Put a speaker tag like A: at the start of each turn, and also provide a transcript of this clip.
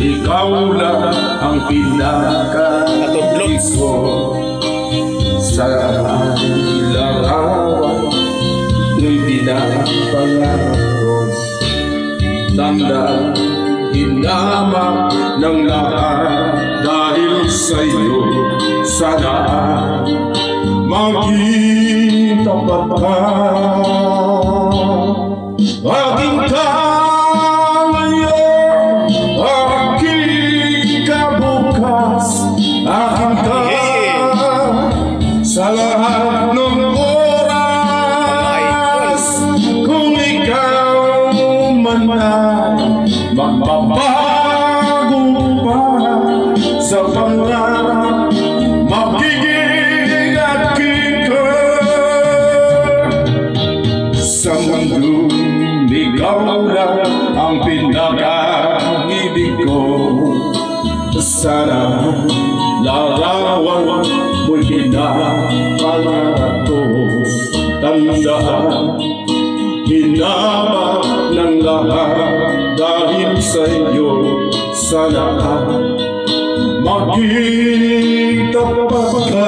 A: ikaw lang ang pinaka-ibig ko. Sa larawan na'y pinapangako, tanda hinama ng lahat dahil sa'yo. Sana maging tapat ka, aking ngayon, aking kabukas, aking sa lahat ng oras. Kung ikaw man ay magbabago pa sa pangarap, magiging aking ka. Sa mundo, ikaw lang ang pinaka-ibig ko. Sana larawan mo'y pinapangako, tandaan hinama ng lahat dahil sa'yo. Sana maging tapat ka.